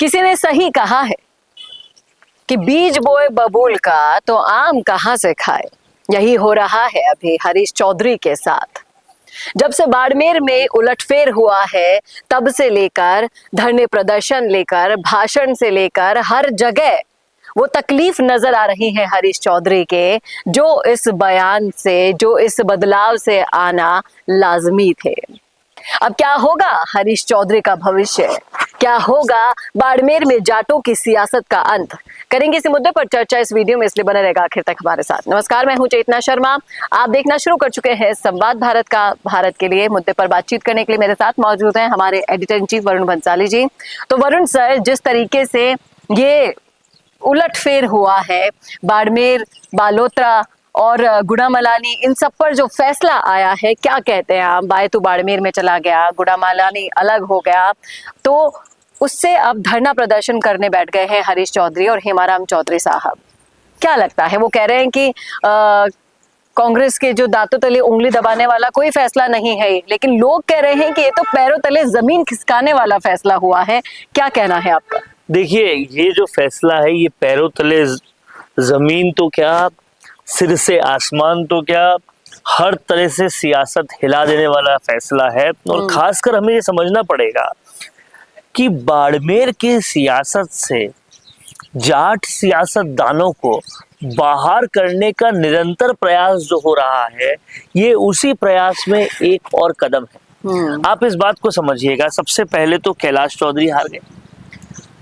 किसी ने सही कहा है कि बीज बोए बबूल का तो आम कहां से खाए। यही हो रहा है अभी हरीश चौधरी के साथ। जब से बाड़मेर में उलटफेर हुआ है तब से लेकर धरने प्रदर्शन लेकर भाषण से लेकर हर जगह वो तकलीफ नजर आ रही है हरीश चौधरी के, जो इस बयान से, जो इस बदलाव से आना लाजमी थे। अब क्या होगा हरीश चौधरी का भविष्य, क्या होगा बाड़मेर में जाटों की सियासत का अंत, करेंगे इस मुद्दे पर चर्चा इस वीडियो में, इसलिए बने रहेगा आखिर तक हमारे साथ। नमस्कार, मैं हूं चेतना शर्मा। आप देखना शुरू कर चुके हैं संवाद भारत का। भारत के लिए मुद्दे पर बातचीत करने के लिए मेरे साथ मौजूद हैं हमारे editor in chief Varun Bhansali ji. तो वरुण सर, जिस तरीके से ये उलटफेर हुआ है बाड़मेर, बालोतरा और गुड़ामलानी, इन सब पर जो फैसला आया है, क्या कहते हैं आप? बायतू बाड़मेर में चला गया, गुड़ामलानी अलग हो गया, तो उससे अब धरना प्रदर्शन करने बैठ गए हैं हरीश चौधरी और हेमाराम चौधरी साहब। क्या लगता है? वो कह रहे हैं कि कांग्रेस के जो दांतों तले उंगली दबाने वाला कोई फैसला नहीं है, लेकिन लोग कह रहे हैं कि ये तो पैरों तले जमीन खिसकाने वाला फैसला हुआ है। क्या कहना है आपका? देखिए, ये जो फैसला है ये पैरों तले जमीन तो क्या, सिर से आसमान तो क्या, हर तरह से सियासत हिला देने वाला फैसला है। और खासकर हमें ये समझना पड़ेगा कि बाड़मेर की सियासत से जाट सियासतदानों को बाहर करने का निरंतर प्रयास जो हो रहा है, ये उसी प्रयास में एक और कदम है। आप इस बात को समझिएगा, सबसे पहले तो कैलाश चौधरी हार गए,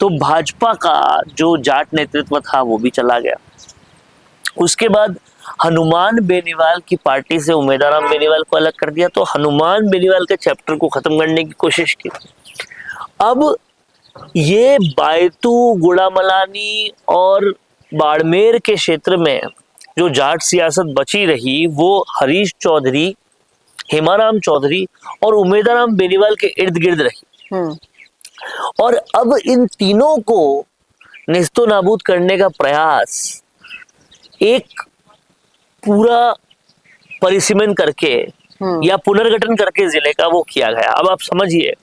तो भाजपा का जो जाट नेतृत्व था वो भी चला गया। उसके बाद हनुमान बेनीवाल की पार्टी से उमेदाराम बेनीवाल को अलग कर दिया, तो हनुमान बेनीवाल के चैप्टर को खत्म करने की कोशिश की। अब ये बायतू, गुड़ामलानी और बाड़मेर के क्षेत्र में जो जाट सियासत बची रही वो हरीश चौधरी, हेमाराम चौधरी और उमेदाराम बेनीवाल के इर्द गिर्द रही। और अब इन तीनों को निस्तो नाबूद करने का प्रयास एक पूरा परिसीमन करके या पुनर्गठन करके जिले का वो किया गया। अब आप समझिए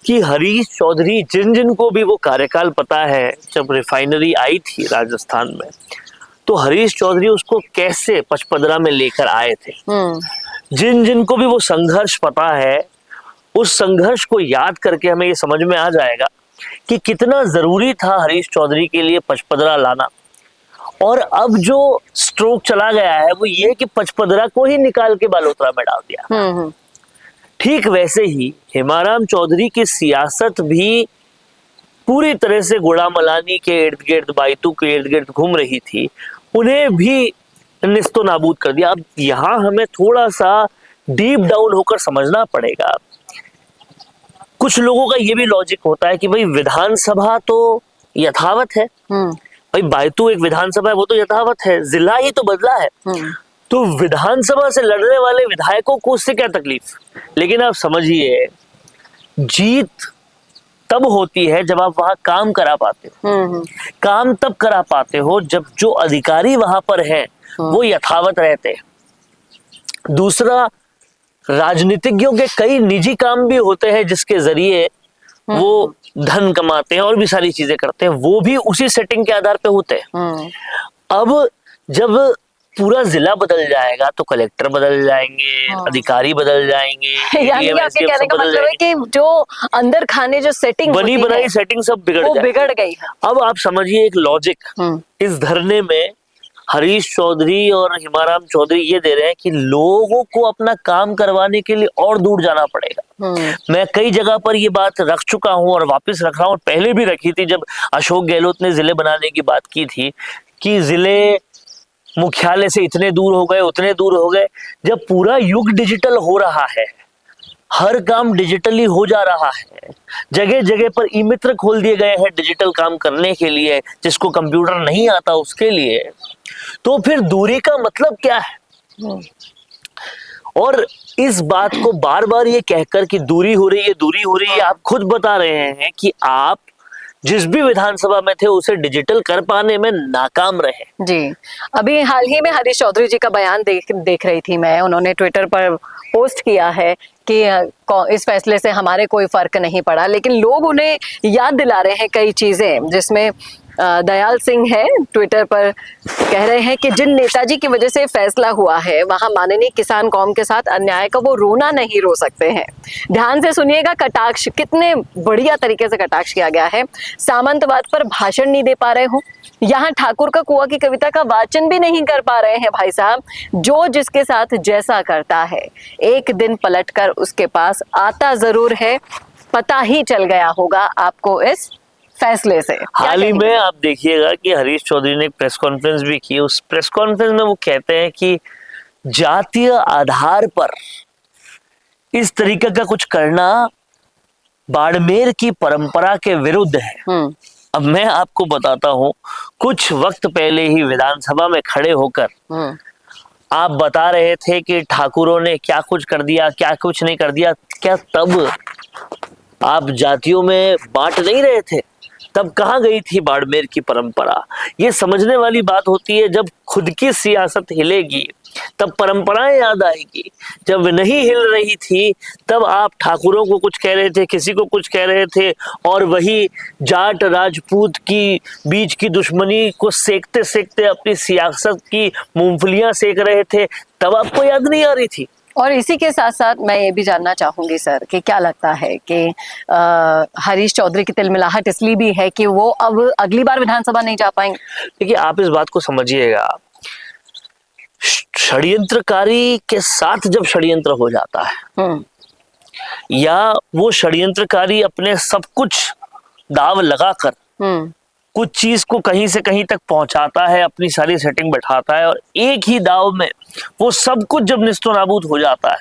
कि हरीश चौधरी, जिन जिन को भी वो कार्यकाल पता है, जब रिफाइनरी आई थी राजस्थान में, तो हरीश चौधरी उसको कैसे पचपदरा में लेकर आए थे। जिन जिन को भी वो संघर्ष पता है, उस संघर्ष को याद करके हमें ये समझ में आ जाएगा कि कितना जरूरी था हरीश चौधरी के लिए पचपदरा लाना। और अब जो स्ट्रोक चला गया है वो ये कि पचपदरा को ही निकाल के बालोतरा में डाल दिया। ठीक वैसे ही हेमाराम चौधरी की सियासत भी पूरी तरह से गुड़ामलानी के इर्द गिर्द, बायतू के इर्द गिर्द घूम रही थी, उन्हें भी निस्तो नाबूद कर दिया। अब यहाँ हमें थोड़ा सा डीप डाउन होकर समझना पड़ेगा। कुछ लोगों का ये भी लॉजिक होता है कि भाई विधानसभा तो यथावत है, भाई बायतू एक विधानसभा है, वो तो यथावत है, जिला ही तो बदला है, तो विधानसभा से लड़ने वाले विधायकों को उससे क्या तकलीफ। लेकिन आप समझिए, जीत तब होती है जब आप वहां काम करा पाते हो। काम तब करा पाते हो जब जो अधिकारी वहां पर हैं वो यथावत रहते हैं। दूसरा, राजनीतिज्ञों के कई निजी काम भी होते हैं जिसके जरिए वो धन कमाते हैं और भी सारी चीजें करते हैं, वो भी उसी सेटिंग के आधार पे होते हैं। अब जब पूरा जिला बदल जाएगा तो कलेक्टर बदल जाएंगे, अधिकारी बदल जाएंगे, यानी आपके कहने का मतलब है कि जो अंदर खाने जो सेटिंग बनी बनाई सेटिंग सब बिगड़ गई। अब आप समझिए एक लॉजिक इस धरने में हरीश चौधरी और हिमाराम चौधरी ये दे रहे हैं कि लोगों को अपना काम करवाने के लिए और दूर जाना पड़ेगा। मैं कई जगह पर ये बात रख चुका हूं और वापस रख रहा हूं, पहले भी रखी थी जब अशोक गहलोत ने जिले बनाने की बात की थी कि जिले मुख्यालय से इतने दूर हो गए, उतने दूर हो गए। जब पूरा युग डिजिटल हो रहा है, हर काम डिजिटली हो जा रहा है, जगह जगह पर ई मित्र खोल दिए गए हैं डिजिटल काम करने के लिए, जिसको कंप्यूटर नहीं आता उसके लिए, तो फिर दूरी का मतलब क्या है। और इस बात को बार बार ये कहकर कि दूरी हो रही है, दूरी हो रही है, आप खुद बता रहे हैं कि आप जिस भी विधानसभा में थे उसे डिजिटल कर पाने में नाकाम रहे। जी, अभी हाल ही में हरीश चौधरी जी का बयान देख रही थी मैं, उन्होंने ट्विटर पर पोस्ट किया है कि इस फैसले से हमारे कोई फर्क नहीं पड़ा, लेकिन लोग उन्हें याद दिला रहे हैं कई चीजें, जिसमें दयाल सिंह है ट्विटर पर कह रहे हैं कि जिन नेताजी की वजह से फैसला हुआ है वहां माननीय किसान कौम के साथ अन्याय का वो रोना नहीं रो सकते हैं। ध्यान से सुनिएगा, कटाक्ष कितने बढ़िया तरीके से कटाक्ष किया गया है। सामंतवाद पर भाषण नहीं दे पा रहे हो, यहाँ ठाकुर का कुआं की कविता का वाचन भी नहीं कर पा रहे हैं भाई साहब। जो जिसके साथ जैसा करता है एक दिन पलटकर उसके पास आता जरूर है। पता ही चल गया होगा आपको इस फैसले से। हाल ही में आप देखिएगा कि हरीश चौधरी ने एक प्रेस कॉन्फ्रेंस भी की। उस प्रेस कॉन्फ्रेंस में वो कहते हैं कि जातीय आधार पर इस तरीके का कुछ करना बाड़मेर की परंपरा के विरुद्ध है। अब मैं आपको बताता हूं, कुछ वक्त पहले ही विधानसभा में खड़े होकर आप बता रहे थे कि ठाकुरों ने क्या कुछ कर दिया, क्या कुछ नहीं कर दिया। क्या तब आप जातियों में बांट नहीं रहे थे? तब कहाँ गई थी बाड़मेर की परंपरा? ये समझने वाली बात होती है। जब खुद की सियासत हिलेगी तब परंपराएं याद आएगी। जब नहीं हिल रही थी तब आप ठाकुरों को कुछ कह रहे थे, किसी को कुछ कह रहे थे, और वही जाट राजपूत की बीच की दुश्मनी को सेकते सेकते अपनी सियासत की मूंगफलियां सेक रहे थे। तब आपको याद नहीं आ रही थी? और इसी के साथ साथ मैं ये भी जानना चाहूंगी सर कि क्या लगता है कि हरीश चौधरी की तिलमिलाहट इसलिए भी है कि वो अब अगली बार विधानसभा नहीं जा पाएंगे? देखिए, आप इस बात को समझिएगा, षड्यंत्रकारी के साथ जब षड्यंत्र हो जाता है या वो षड्यंत्रकारी अपने सब कुछ दाव लगाकर कुछ चीज को कहीं से कहीं तक पहुंचाता है, अपनी सारी सेटिंग बैठाता है, और एक ही दाव में वो सब कुछ जब निस्तो नाबूद हो जाता है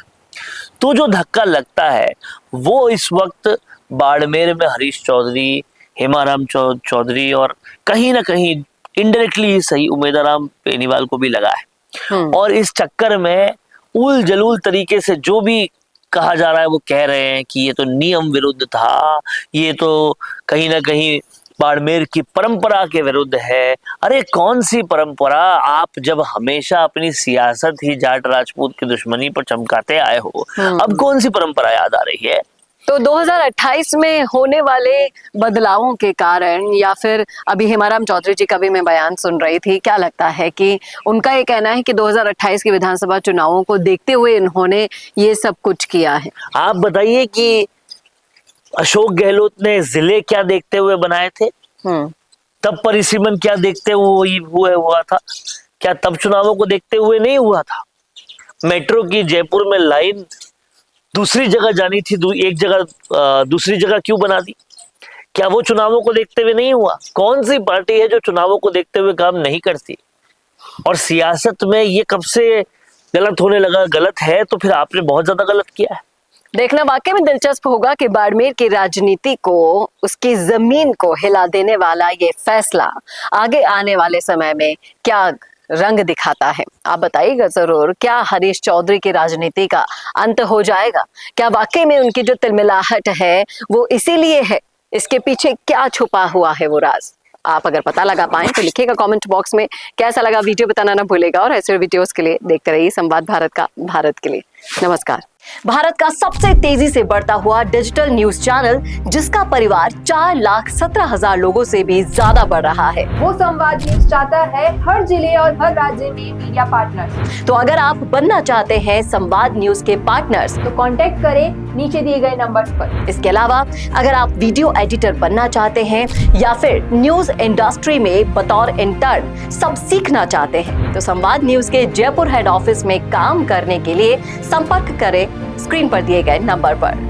तो जो धक्का लगता है वो इस वक्त बाड़मेर में हरीश चौधरी, हेमाराम चौधरी और कहीं ना कहीं इनडायरेक्टली ही सही उमेदाराम बेनीवाल को भी लगा है। और इस चक्कर में उल जलूल तरीके से जो भी कहा जा रहा है वो कह रहे हैं कि ये तो नियम विरुद्ध था, ये तो कहीं ना कहीं बाड़मेर की परंपरा के विरुद्ध है। अरे कौन सी परंपरा? आप जब हमेशा अपनी सियासत ही जाट राजपूत की दुश्मनी पर चमकाते आए हो, अब कौन सी परंपरा याद आ रही है? तो 2028 में होने वाले बदलावों के कारण, या फिर अभी हेमाराम चौधरी जी का भी मैं बयान सुन रही थी, क्या लगता है कि उनका ये कहना है कि 2028 के विधानसभा चुनावों को देखते हुए इन्होंने ये सब कुछ किया है? आप बताइए कि अशोक गहलोत ने जिले क्या देखते हुए बनाए थे? तब परिसीमन क्या देखते हुए हुआ था? क्या तब चुनावों को देखते हुए नहीं हुआ था? मेट्रो की जयपुर में लाइन दूसरी जगह जानी थी, एक जगह दूसरी जगह क्यों बना दी? क्या वो चुनावों को देखते हुए नहीं हुआ? कौन सी पार्टी है जो चुनावों को देखते हुए काम नहीं करती? और सियासत में ये कब से गलत होने लगा? गलत है तो फिर आपने बहुत ज्यादा गलत किया है। देखना वाकई में दिलचस्प होगा कि बाड़मेर की राजनीति को, उसकी जमीन को हिला देने वाला ये फैसला आगे आने वाले समय में क्या रंग दिखाता है। आप बताइएगा जरूर, क्या हरीश चौधरी की राजनीति का अंत हो जाएगा? क्या वाकई में उनकी जो तिलमिलाहट है वो इसीलिए है? इसके पीछे क्या छुपा हुआ है वो राज? आप अगर पता लगा पाएं तो लिखिएगा कमेंट बॉक्स में। कैसा लगा वीडियो बताना ना भूलेगा, और ऐसे वीडियोस के लिए देखते रहिए संवाद भारत का, भारत के लिए। नमस्कार। भारत का सबसे तेजी से बढ़ता हुआ डिजिटल न्यूज चैनल, जिसका परिवार 4,17,000 लोगों से भी ज्यादा बढ़ रहा है, वो संवाद न्यूज चाहता है हर जिले और हर राज्य में मीडिया पार्टनर्स। तो अगर आप बनना चाहते हैं संवाद न्यूज के पार्टनर्स तो कांटेक्ट करें नीचे दिए गए नंबर्स पर। इसके अलावा अगर आप वीडियो एडिटर बनना चाहते हैं या फिर न्यूज इंडस्ट्री में बतौर इंटर्न सब सीखना चाहते हैं तो संवाद न्यूज के जयपुर हेड ऑफिस में काम करने के लिए संपर्क करें स्क्रीन पर दिए गए नंबर पर।